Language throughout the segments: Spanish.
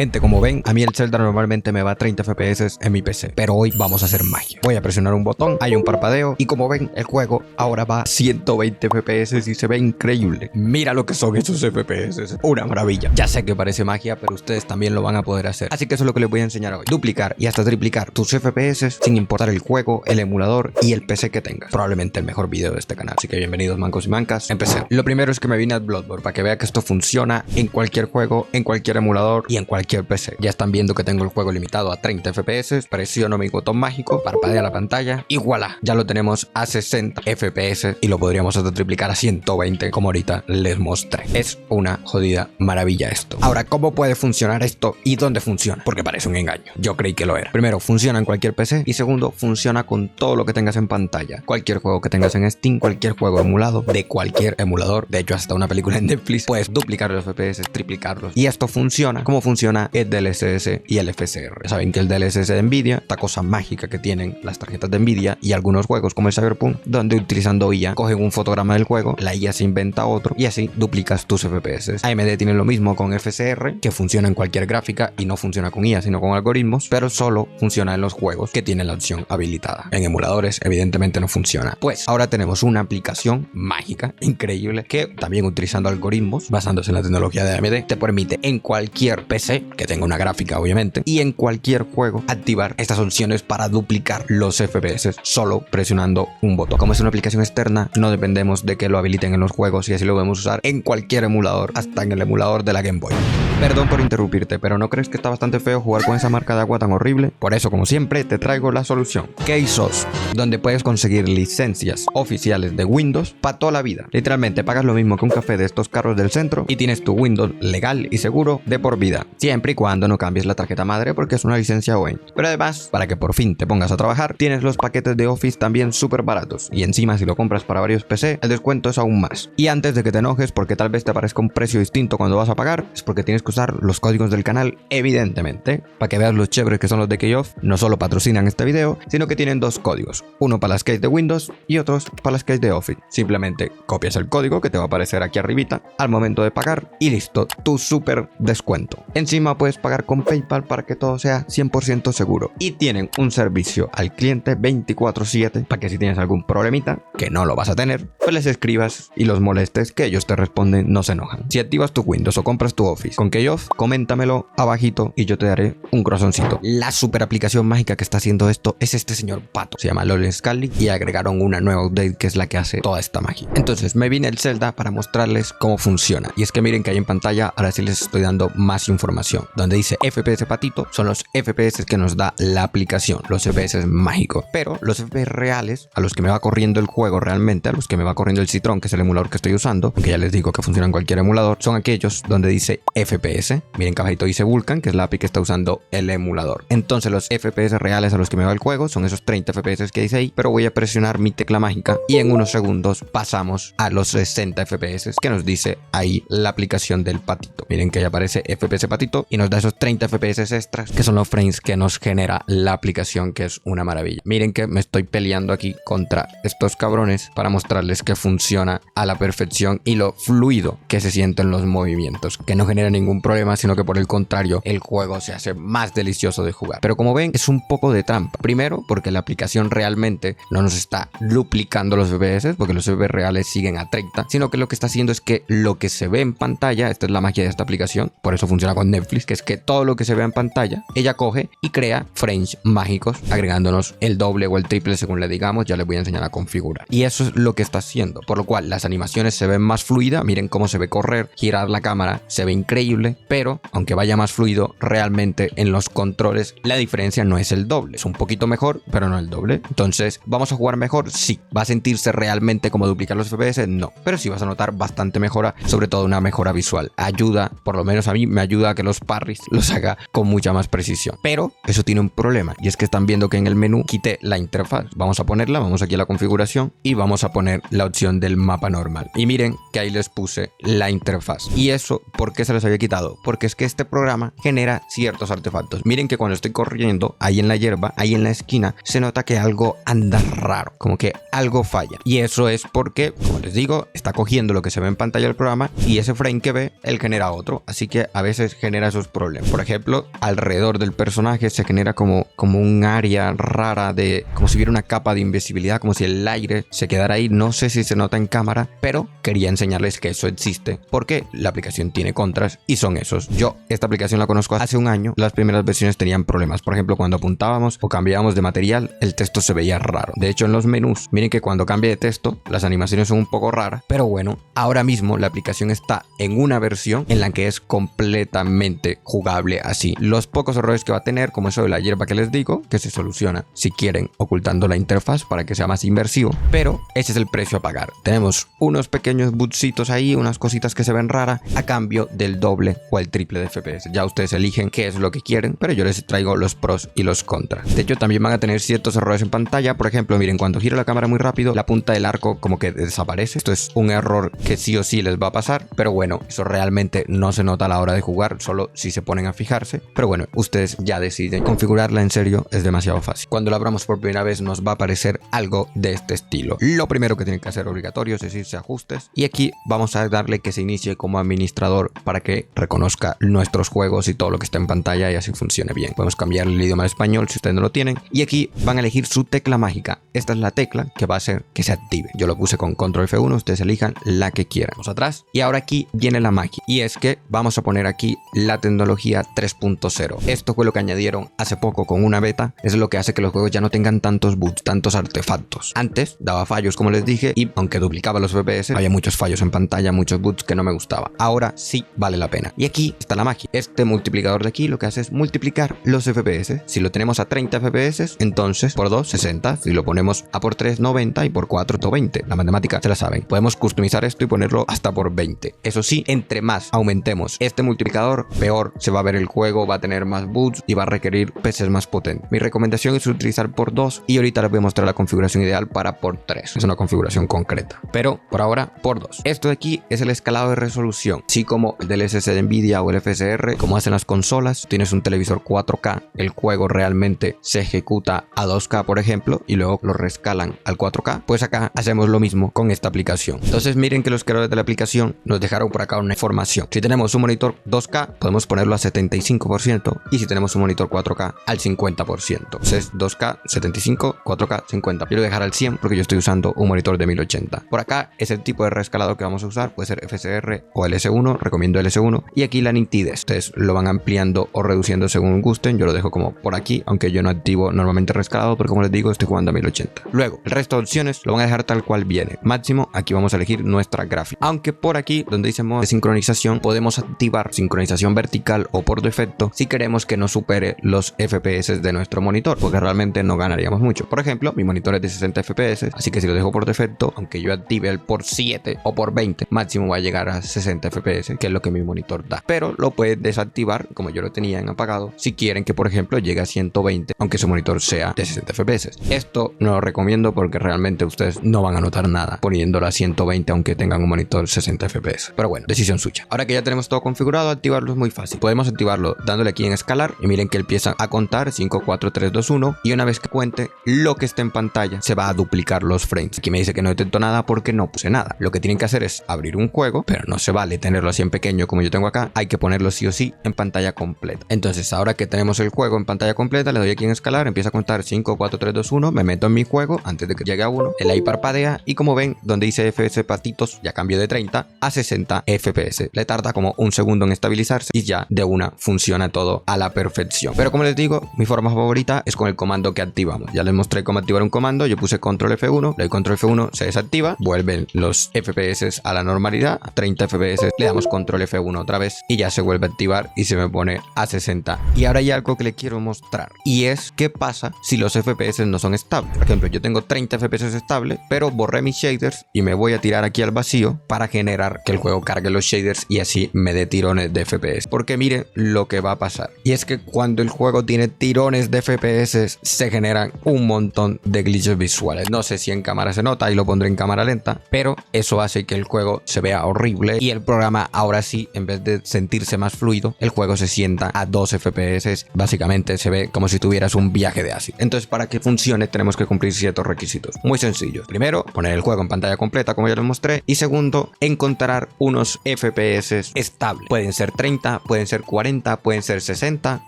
Gente, como ven, a mí el Zelda normalmente me va a 30 FPS en mi PC, pero hoy vamos a hacer magia. Voy a presionar un botón, hay un parpadeo y como ven, el juego ahora va a 120 FPS y se ve increíble. Mira lo que son esos FPS, una maravilla. Ya sé que parece magia, pero ustedes también lo van a poder hacer. Así que eso es lo que les voy a enseñar hoy. Duplicar y hasta triplicar tus FPS sin importar el juego, el emulador y el PC que tengas. Probablemente el mejor video de este canal. Así que bienvenidos mancos y mancas. Empecé. Lo primero es que me vine a Bloodborne para que vea que esto funciona en cualquier juego, en cualquier emulador y en cualquier PC. Ya están viendo que tengo el juego limitado a 30 FPS, presiono mi botón mágico, parpadea la pantalla y voilà, ya lo tenemos a 60 FPS y lo podríamos hasta triplicar a 120 como ahorita les mostré. Es una jodida maravilla esto. Ahora, ¿cómo puede funcionar esto y dónde funciona? Porque parece un engaño, yo creí que lo era. Primero, funciona en cualquier PC y segundo, funciona con todo lo que tengas en pantalla. Cualquier juego que tengas en Steam, cualquier juego emulado de cualquier emulador, de hecho hasta una película en Netflix, puedes duplicar los FPS, triplicarlos y esto funciona como funciona el DLSS y el FSR. Ya saben que el DLSS de Nvidia, esta cosa mágica que tienen las tarjetas de Nvidia y algunos juegos como el Cyberpunk, donde utilizando IA cogen un fotograma del juego, la IA se inventa otro y así duplicas tus FPS. AMD tiene lo mismo con FSR, que funciona en cualquier gráfica y no funciona con IA sino con algoritmos, pero solo funciona en los juegos que tienen la opción habilitada. En emuladores evidentemente no funciona. Pues ahora tenemos una aplicación mágica, increíble, que también utilizando algoritmos basándose en la tecnología de AMD te permite en cualquier PC que tenga una gráfica obviamente y en cualquier juego activar estas opciones para duplicar los FPS solo presionando un botón. Como es una aplicación externa, no dependemos de que lo habiliten en los juegos y así lo podemos usar en cualquier emulador, hasta en el emulador de la Game Boy. Perdón por interrumpirte, pero ¿no crees que está bastante feo jugar con esa marca de agua tan horrible? Por eso, como siempre, te traigo la solución. Ksource, donde puedes conseguir licencias oficiales de Windows para toda la vida. Literalmente pagas lo mismo que un café de estos carros del centro y tienes tu Windows legal y seguro de por vida. Siempre y cuando no cambies la tarjeta madre porque es una licencia OEM. Pero además, para que por fin te pongas a trabajar, tienes los paquetes de Office también súper baratos. Y encima, si lo compras para varios PC, el descuento es aún más. Y antes de que te enojes porque tal vez te parezca un precio distinto cuando vas a pagar, es porque tienes que usar los códigos del canal, evidentemente, para que veas los chéveres que son los de Ksource. No solo patrocinan este video, sino que tienen dos códigos, uno para las keys de Windows y otros para las keys de Office. Simplemente copias el código que te va a aparecer aquí arribita al momento de pagar y listo, tu súper descuento. Encima puedes pagar con PayPal para que todo sea 100% seguro y tienen un servicio al cliente 24/7 para que si tienes algún problemita, que no lo vas a tener, pues les escribas y los molestes, que ellos te responden, no se enojan. Si activas tu Windows o compras tu Office con Ksource, coméntamelo abajito y yo te daré un corazoncito. La super aplicación mágica que está haciendo esto es este señor pato, se llama Lol Scully y agregaron una nueva update que es la que hace toda esta magia. Entonces me vine el Zelda para mostrarles cómo funciona y es que miren que ahí en pantalla ahora sí les estoy dando más información, donde dice FPS patito son los FPS que nos da la aplicación, los FPS mágicos, pero los FPS reales a los que me va corriendo el juego realmente, a los que me va corriendo el Citron, que es el emulador que estoy usando, aunque ya les digo que funciona en cualquier emulador, son aquellos donde dice FPS. Miren que abajito dice Vulkan, que es la API que está usando el emulador. Entonces los FPS reales a los que me va el juego son esos 30 FPS que dice ahí, pero voy a presionar mi tecla mágica y en unos segundos pasamos a los 60 FPS que nos dice ahí la aplicación del patito. Miren que ahí aparece FPS patito y nos da esos 30 FPS extras que son los frames que nos genera la aplicación, que es una maravilla. Miren que me estoy peleando aquí contra estos cabrones para mostrarles que funciona a la perfección y lo fluido que se sienten los movimientos, que no genera ningún problema, sino que por el contrario el juego se hace más delicioso de jugar. Pero como ven, es un poco de trampa. Primero, porque la aplicación realmente no nos está duplicando los FPS, porque los FPS reales siguen a 30, sino que lo que está haciendo es que lo que se ve en pantalla, esta es la magia de esta aplicación, por eso funciona con Netflix, que es que todo lo que se ve en pantalla, ella coge y crea frames mágicos, agregándonos el doble o el triple según le digamos. Ya les voy a enseñar a configurar. Y eso es lo que está haciendo, por lo cual las animaciones se ven más fluidas. Miren cómo se ve correr, girar la cámara, se ve increíble, pero aunque vaya más fluido, realmente en los controles la diferencia no es el doble, es un poquito mejor, pero no el doble. Entonces, ¿vamos a jugar mejor? Sí. ¿Va a sentirse realmente como duplicar los FPS? No, pero sí vas a notar bastante mejora, sobre todo una mejora visual. Ayuda, por lo menos a mí me ayuda a que los parries los haga con mucha más precisión, pero eso tiene un problema y es que están viendo que en el menú quité la interfaz. Vamos a ponerla, vamos aquí a la configuración y vamos a poner la opción del mapa normal y miren que ahí les puse la interfaz. Y eso, ¿por qué se los había quitado? Porque es que este programa genera ciertos artefactos. Miren que cuando estoy corriendo ahí en la hierba, ahí en la esquina, se nota que algo anda raro, como que algo falla, y eso es porque, como les digo, está cogiendo lo que se ve en pantalla del programa y ese frame que ve él genera otro, así que a veces genera genera esos problemas. Por ejemplo, alrededor del personaje se genera como un área rara de, como si hubiera una capa de invisibilidad, como si el aire se quedara ahí. No sé si se nota en cámara, pero quería enseñarles que eso existe porque la aplicación tiene contras y son esos. Yo esta aplicación la conozco hace un año. Las primeras versiones tenían problemas. Por ejemplo, cuando apuntábamos o cambiábamos de material, el texto se veía raro. De hecho, en los menús, miren que cuando cambia de texto, las animaciones son un poco raras. Pero bueno, ahora mismo la aplicación está en una versión en la que es completamente jugable así. Los pocos errores que va a tener, como eso de la hierba que les digo, que se soluciona si quieren ocultando la interfaz para que sea más inmersivo, pero ese es el precio a pagar. Tenemos unos pequeños bugsitos ahí, unas cositas que se ven raras a cambio del doble o el triple de FPS. Ya ustedes eligen qué es lo que quieren, pero yo les traigo los pros y los contras. De hecho, también van a tener ciertos errores en pantalla. Por ejemplo, miren, cuando giro la cámara muy rápido, la punta del arco como que desaparece. Esto es un error que sí o sí les va a pasar, pero bueno, eso realmente no se nota a la hora de jugar, solo si se ponen a fijarse. Pero bueno, ustedes ya deciden. Configurarla en serio es demasiado fácil. Cuando la abramos por primera vez nos va a aparecer algo de este estilo. Lo primero que tienen que hacer obligatorio es irse a ajustes y aquí vamos a darle que se inicie como administrador para que reconozca nuestros juegos y todo lo que está en pantalla y así funcione bien. Podemos cambiar el idioma al español si ustedes no lo tienen y aquí van a elegir su tecla mágica. Esta es la tecla que va a hacer que se active. Yo lo puse con control F1, ustedes elijan la que quieran. Vamos atrás y ahora aquí viene la magia y es que vamos a poner aquí la tecnología 3.0. Esto fue lo que añadieron hace poco con una beta. Es lo que hace que los juegos ya no tengan tantos bugs, tantos artefactos. Antes daba fallos, como les dije, y aunque duplicaba los FPS, había muchos fallos en pantalla, muchos bugs que no me gustaba. Ahora sí vale la pena. Y aquí está la magia. Este multiplicador de aquí lo que hace es multiplicar los FPS. Si lo tenemos a 30 FPS, entonces por 2, 60. Si lo ponemos a por 3, 90 y por 4, 20. La matemática se la saben. Podemos customizar esto y ponerlo hasta por 20. Eso sí, entre más aumentemos este multiplicador, peor se va a ver el juego, va a tener más bugs y va a requerir PCs más potentes. Mi recomendación es utilizar por 2 y ahorita les voy a mostrar la configuración ideal para por 3. Es una configuración concreta, pero por ahora por 2. Esto de aquí es el escalado de resolución, así como el del SSD de Nvidia o el FSR, como hacen las consolas. Tienes un televisor 4K, el juego realmente se ejecuta a 2K por ejemplo y luego lo rescalan al 4K. Pues acá hacemos lo mismo con esta aplicación. Entonces miren que los creadores de la aplicación nos dejaron por acá una información. Si tenemos un monitor 2K podemos ponerlo a 75% y si tenemos un monitor 4K al 50%. Entonces 2K 75, 4K 50. Quiero dejar al 100 porque yo estoy usando un monitor de 1080. Por acá es el tipo de rescalado que vamos a usar, puede ser FSR o LS1, recomiendo LS1. Y aquí la nitidez, ustedes lo van ampliando o reduciendo según gusten. Yo lo dejo como por aquí, aunque yo no activo normalmente rescalado porque como les digo estoy jugando a 1080. Luego el resto de opciones lo van a dejar tal cual viene. Máximo, aquí vamos a elegir nuestra gráfica. Aunque por aquí donde dice modo de sincronización podemos activar sincronización vertical o por defecto si queremos que no supere los FPS de nuestro monitor, porque realmente no ganaríamos mucho. Por ejemplo, mi monitor es de 60 FPS, así que si lo dejo por defecto, aunque yo active el por 7 o por 20, máximo va a llegar a 60 FPS, que es lo que mi monitor da. Pero lo puedes desactivar, como yo lo tenía en apagado, si quieren que por ejemplo llegue a 120, aunque su monitor sea de 60 FPS. Esto no lo recomiendo porque realmente ustedes no van a notar nada poniéndolo a 120 aunque tengan un monitor 60 FPS. Pero bueno, decisión suya. Ahora que ya tenemos todo configurado, activarlo es muy fácil. Podemos activarlo dándole aquí en escalar y miren que empieza a contar 5, 4, 3, 2, 1 y una vez que cuente lo que esté en pantalla se va a duplicar los frames. Aquí me dice que no detecto nada porque no puse nada. Lo que tienen que hacer es abrir un juego, pero no se vale tenerlo así en pequeño como yo tengo acá. Hay que ponerlo sí o sí en pantalla completa. Entonces ahora que tenemos el juego en pantalla completa, le doy aquí en escalar, empieza a contar 5, 4, 3, 2, 1, me meto en mi juego antes de que llegue a 1, el ahí parpadea y como ven donde dice FPS patitos ya cambió de 30 a 60 FPS. Le tarda como un segundo en estabilizarse y ya de una funciona todo a la perfección. Pero como les digo, mi forma favorita es con el comando que activamos. Ya les mostré cómo activar un comando. Yo puse control F1, le doy control F1, se desactiva, vuelven los FPS a la normalidad, a 30 FPS, le damos control F1 otra vez y ya se vuelve a activar y se me pone a 60. Y ahora hay algo que le quiero mostrar y es qué pasa si los FPS no son estables. Por ejemplo, yo tengo 30 FPS estable, pero borré mis shaders y me voy a tirar aquí al vacío para generar que el juego cargue los shaders y así me dé tirones de FPS. Porque miren lo que va a pasar. Y es que cuando el juego tiene tirones de FPS se generan un montón de glitches visuales. No sé si en cámara se nota y lo pondré en cámara lenta, pero eso hace que el juego se vea horrible y el programa ahora sí, en vez de sentirse más fluido, el juego se sienta a 2 FPS. Básicamente se ve como si tuvieras un viaje de ácido. Entonces para que funcione tenemos que cumplir cumplir ciertos requisitos. Muy sencillo. Primero, poner el juego en pantalla completa, como ya les mostré. Y segundo, encontrar unos FPS estables. Pueden ser 30, pueden ser 40, pueden ser 60,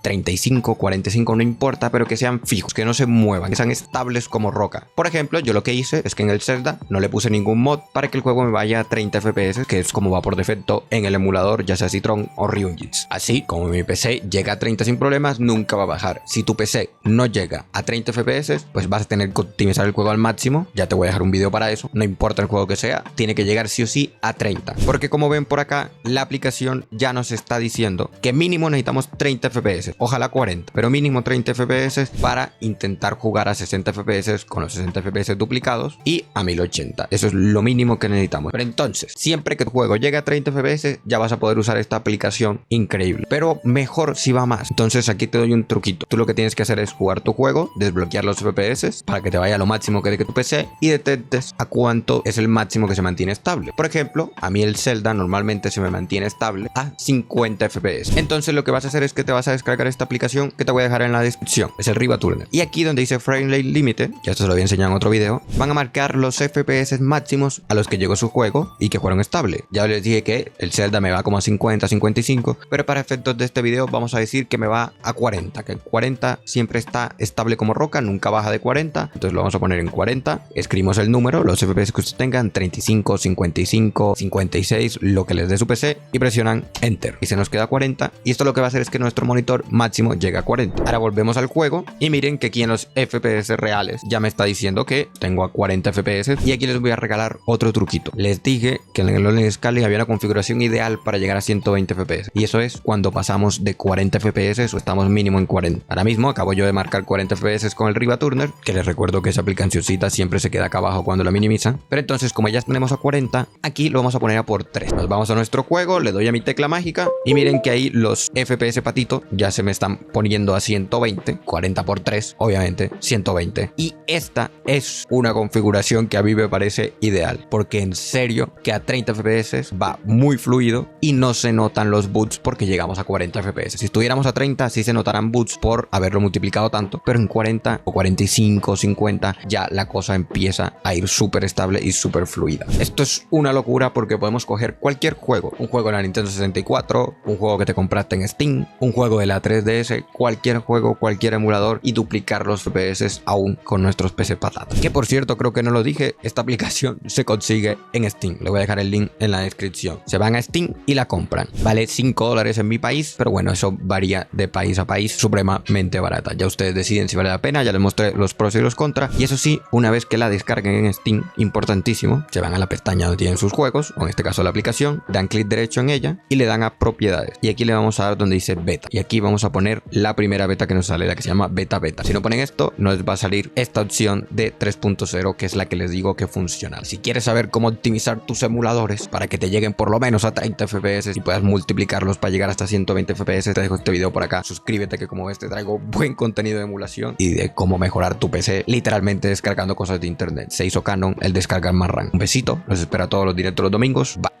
35, 45, no importa, pero que sean fijos, que no se muevan, que sean estables como roca. Por ejemplo, yo lo que hice es que en el Zelda no le puse ningún mod para que el juego me vaya a 30 FPS, que es como va por defecto en el emulador, ya sea Citron o Ryujinx. Así, como mi PC llega a 30 sin problemas, nunca va a bajar. Si tu PC no llega a 30 FPS, pues vas a tener que optimizar el juego al máximo. Ya te voy a dejar un video para eso. No importa el juego que sea, tiene que llegar sí o sí a 30. Porque como ven por acá, la aplicación ya nos está diciendo que mínimo necesitamos 30 FPS. Ojalá 40, pero mínimo 30 FPS para intentar jugar a 60 FPS con los 60 FPS duplicados y a 1080. Eso es lo mínimo que necesitamos. Pero entonces, siempre que tu juego llegue a 30 FPS, ya vas a poder usar esta aplicación increíble. Pero mejor si va más. Entonces aquí te doy un truquito. Tú lo que tienes que hacer es jugar tu juego, desbloquear los FPS para que te vaya a lo máximo que de tu PC y detectes a cuánto es el máximo que se mantiene estable. Por ejemplo, a mí el Zelda normalmente se me mantiene estable a 50 FPS. Entonces lo que vas a hacer es que te vas a descargar esta aplicación que te voy a dejar en la descripción. Es el RivaTuner. Y aquí donde dice Frame Rate Limited, ya esto se lo voy a enseñar en otro video, van a marcar los FPS máximos a los que llegó su juego y que fueron estables. Ya les dije que el Zelda me va como a 50, 55, pero para efectos de este video vamos a decir que me va a 40, que el 40 siempre está estable como roca, nunca baja de 40. Entonces lo vamos a poner en 40, escribimos el número, los FPS que ustedes tengan, 35, 55, 56, lo que les dé su PC, y presionan Enter y se nos queda 40. Y esto lo que va a hacer es que nuestro monitor máximo llega a 40. Ahora volvemos al juego y miren que aquí en los FPS reales ya me está diciendo que tengo a 40 FPS. Y aquí les voy a regalar otro truquito. Les dije que en el Online Scaling había una configuración ideal para llegar a 120 FPS, y eso es cuando pasamos de 40 FPS o estamos mínimo en 40. Ahora mismo acabo yo de marcar 40 FPS con el RivaTuner, que les recuerdo que esa aplicacioncita siempre se queda acá abajo cuando la minimizan. Pero entonces, como ya tenemos a 40, aquí lo vamos a poner a por 3. Nos vamos a nuestro juego, le doy a mi tecla mágica y miren que ahí los FPS patito ya se me están poniendo a 120, 40 por 3, obviamente 120. Y esta es una configuración que a mí me parece ideal, porque en serio que a 30 FPS va muy fluido y no se notan los boots porque llegamos a 40 FPS. Si estuviéramos a 30 sí se notarán boots por haberlo multiplicado tanto, pero en 40 o 45, 50 ya la cosa empieza a ir súper estable y súper fluida. Esto es una locura porque podemos coger cualquier juego, un juego de la Nintendo 64, un juego que te compraste en Steam, un juego de la 3DS, cualquier juego, cualquier emulador, y duplicar los FPS aún con nuestros PC patatas. Que por cierto, creo que no lo dije, esta aplicación se consigue en Steam. Le voy a dejar el link en la descripción. Se van a Steam y la compran. Vale $5 en mi país, pero bueno, eso varía de país a país, supremamente barata. Ya ustedes deciden si vale la pena, ya les mostré los pros y los contras. Y eso sí, una vez que la descarguen en Steam, importantísimo, se van a la pestaña donde tienen sus juegos, o en este caso la aplicación, dan clic derecho en ella y le dan a propiedades. Y aquí le vamos a dar donde dice beta. Y aquí vamos a poner la primera beta que nos sale, la que se llama beta. Si no ponen esto, nos va a salir esta opción de 3.0, que es la que les digo que funciona. Si quieres saber cómo optimizar tus emuladores para que te lleguen por lo menos a 30 FPS y puedas multiplicarlos para llegar hasta 120 FPS, te dejo este video por acá. Suscríbete, que como ves te traigo buen contenido de emulación y de cómo mejorar tu PC literalmente descargando cosas de internet. Se hizo canon el descargar más RAM. Un besito, los espero a todos los directos los domingos. Bye.